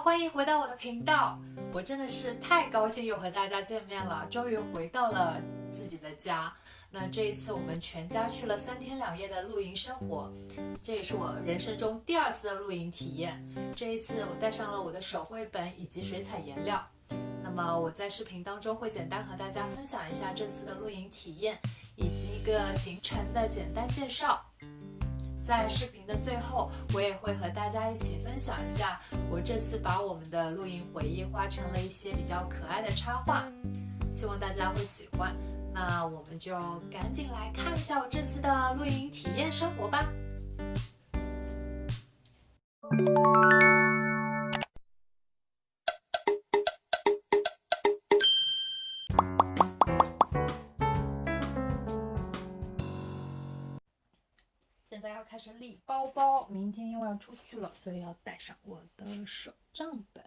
欢迎回到我的频道。我真的是太高兴又和大家见面了，终于回到了自己的家。那这一次我们全家去了3天2夜的露营生活，这也是我人生中第2次的露营体验。这一次我带上了我的手绘本以及水彩颜料。那么我在视频当中会简单和大家分享一下这次的露营体验，以及一个行程的简单介绍。在视频的最后，我也会和大家一起分享一下我这次把我们的露营回忆画成了一些比较可爱的插画，希望大家会喜欢。那我们就赶紧来看一下我这次的露营体验生活吧。现在要开始理包包，明天又要出去了，所以要带上我的手账本，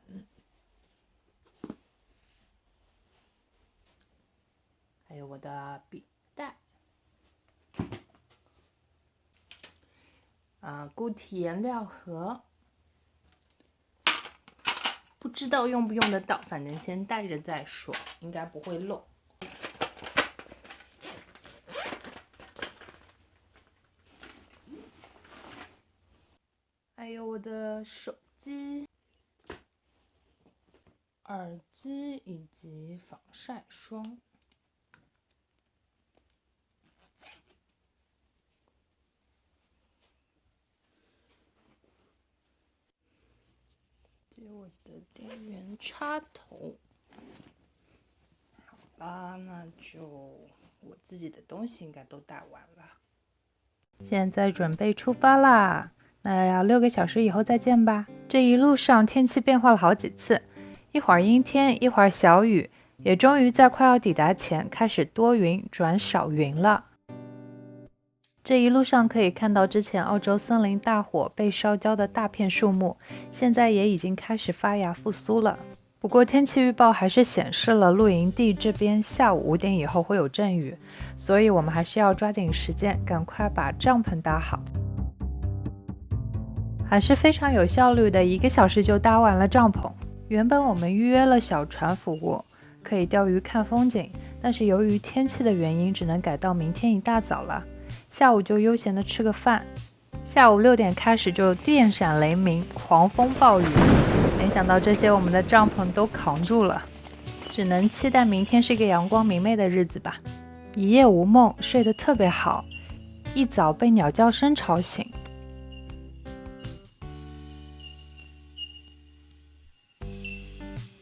还有我的笔袋，固体颜料盒，不知道用不用得到，反正先带着再说，应该不会漏。还有我的手机、耳机以及防晒霜。接我的电源插头。好吧，那就我自己的东西应该都带完了。现在准备出发啦！那要6个小时以后再见吧。这一路上天气变化了好几次，一会儿阴天，一会儿小雨，也终于在快要抵达前开始多云转少云了。这一路上可以看到之前澳洲森林大火被烧焦的大片树木，现在也已经开始发芽复苏了。不过天气预报还是显示了露营地这边下午5点以后会有阵雨，所以我们还是要抓紧时间，赶快把帐篷搭好。还是非常有效率的，1个小时就搭完了帐篷。原本我们预约了小船服务，可以钓鱼看风景，但是由于天气的原因，只能改到明天一大早了。下午就悠闲的吃个饭。下午6点开始就电闪雷鸣，狂风暴雨，没想到这些我们的帐篷都扛住了，只能期待明天是一个阳光明媚的日子吧。一夜无梦，睡得特别好，一早被鸟叫声吵醒。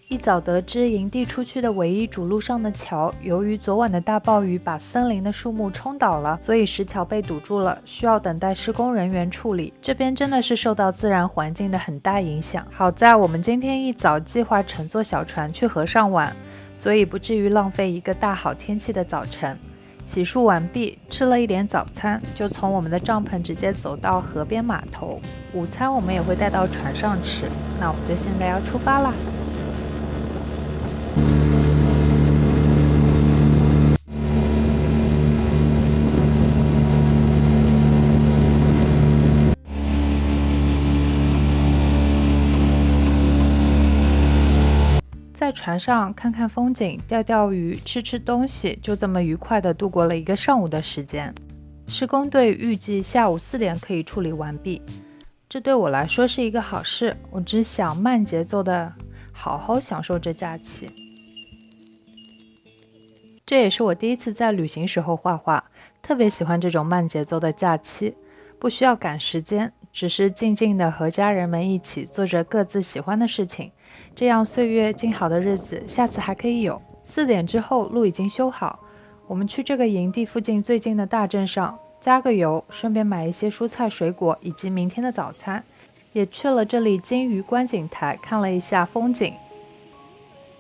一早得知营地出去的唯一主路上的桥，由于昨晚的大暴雨把森林的树木冲倒了，所以石桥被堵住了，需要等待施工人员处理。这边真的是受到自然环境的很大影响。好在我们今天一早计划乘坐小船去河上玩，所以不至于浪费一个大好天气的早晨。洗漱完毕，吃了一点早餐，就从我们的帐篷直接走到河边码头。午餐我们也会带到船上吃。那我们就现在要出发啦。在船上看看风景，钓钓鱼，吃吃东西，就这么愉快地度过了1个上午的时间。施工队预计下午4点可以处理完毕，这对我来说是一个好事。我只想慢节奏地好好享受这假期。这也是我第1次在旅行时候画画，特别喜欢这种慢节奏的假期，不需要赶时间，只是静静地和家人们一起做着各自喜欢的事情，这样岁月静好的日子下次还可以有。4点之后路已经修好，我们去这个营地附近最近的大镇上加个油，顺便买一些蔬菜水果以及明天的早餐，也去了这里金鱼观景台看了一下风景。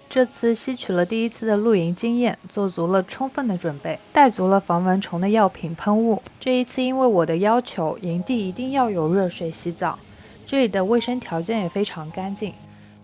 这次吸取了第1次的露营经验，做足了充分的准备，带足了防蚊虫的药品喷雾。这一次因为我的要求，营地一定要有热水洗澡，这里的卫生条件也非常干净。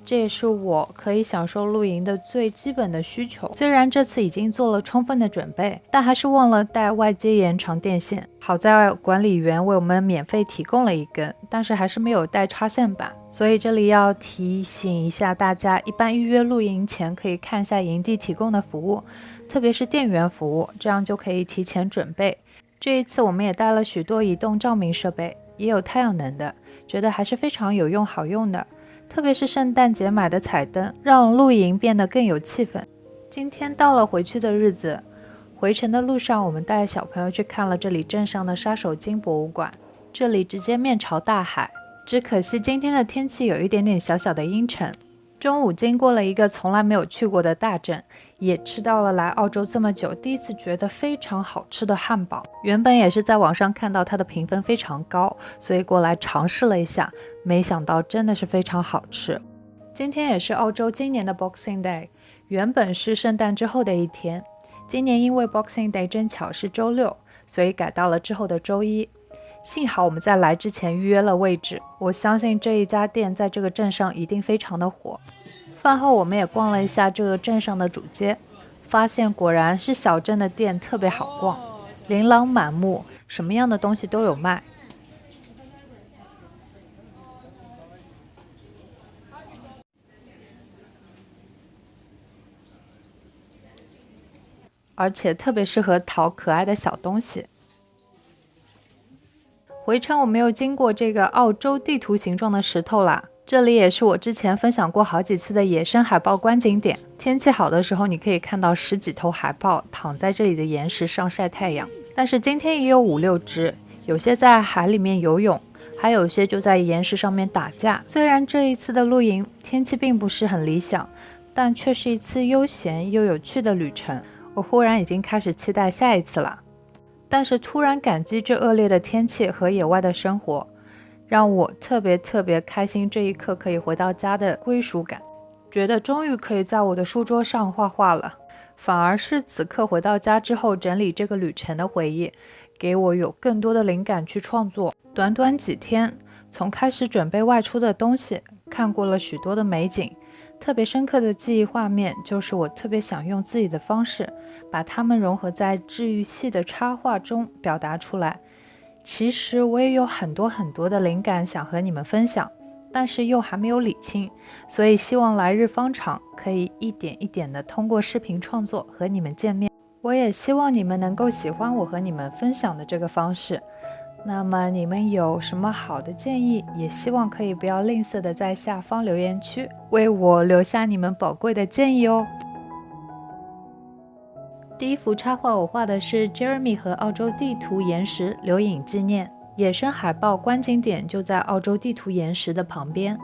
这也是我可以享受露营的最基本的需求。虽然这次已经做了充分的准备，但还是忘了带外接延长电线。好在管理员为我们免费提供了一根，但是还是没有带插线板。所以这里要提醒一下大家，一般预约露营前可以看一下营地提供的服务，特别是电源服务，这样就可以提前准备。这一次我们也带了许多移动照明设备，也有太阳能的，觉得还是非常有用好用的。特别是圣诞节买的彩灯，让露营变得更有气氛。今天到了回去的日子，回程的路上我们带小朋友去看了这里镇上的杀手鲸博物馆，这里直接面朝大海，只可惜今天的天气有一点点小小的阴沉。中午经过了一个从来没有去过的大镇，也吃到了来澳洲这么久第一次觉得非常好吃的汉堡。原本也是在网上看到它的评分非常高，所以过来尝试了一下，没想到真的是非常好吃。今天也是澳洲今年的 Boxing Day， 原本是圣诞之后的一天，今年因为 Boxing Day 正巧是周六，所以改到了之后的周一。幸好我们在来之前预约了位置，我相信这一家店在这个镇上一定非常的火。饭后我们也逛了一下这个镇上的主街，发现果然是小镇的店特别好逛，琳琅满目，什么样的东西都有卖。而且特别适合淘可爱的小东西。回程我们又经过这个澳洲地图形状的石头啦，这里也是我之前分享过好几次的野生海豹观景点。天气好的时候，你可以看到10几头海豹躺在这里的岩石上晒太阳。但是今天也有5、6只，有些在海里面游泳，还有些就在岩石上面打架。虽然这一次的露营天气并不是很理想，但却是一次悠闲又有趣的旅程。我忽然已经开始期待下一次了。但是突然感激这恶劣的天气和野外的生活，让我特别开心，这一刻可以回到家的归属感，觉得终于可以在我的书桌上画画了。反而是此刻回到家之后整理这个旅程的回忆，给我有更多的灵感去创作。短短几天，从开始准备外出的东西，看过了许多的美景，特别深刻的记忆画面就是我特别想用自己的方式把它们融合在治愈系的插画中表达出来。其实我也有很多的灵感想和你们分享，但是又还没有理清，所以希望来日方长，可以一点一点的通过视频创作和你们见面。我也希望你们能够喜欢我和你们分享的这个方式。那么你们有什么好的建议，也希望可以不要吝啬的在下方留言区为我留下你们宝贵的建议哦。第一幅插画我画的是 Jeremy 和澳洲地图岩石留影纪念，野生海豹观景点就在澳洲地图岩石的旁边。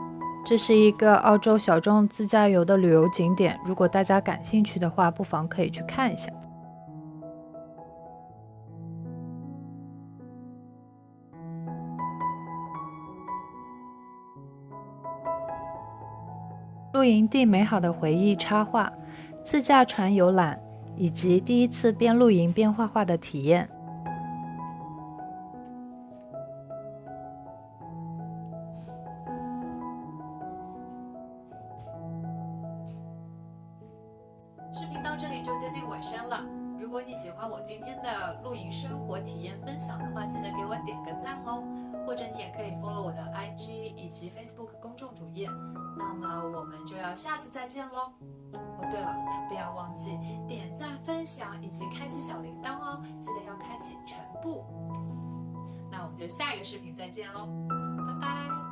这是一个澳洲小众自驾游的旅游景点，如果大家感兴趣的话，不妨可以去看一下。露营地美好的回忆插画，自驾船游览，以及第一次边露营边画画的体验。视频到这里就接近尾声了，如果你喜欢我今天的露营生活体验分享的话，记得给我点个赞哦，或者你也可以 follow 我的 IG 以及 Facebook 公众主页。那么我们就要下次再见咯。哦，对了，不要忘记点赞、分享以及开启小铃铛哦，记得要开启全部。那我们就下一个视频再见咯，拜拜。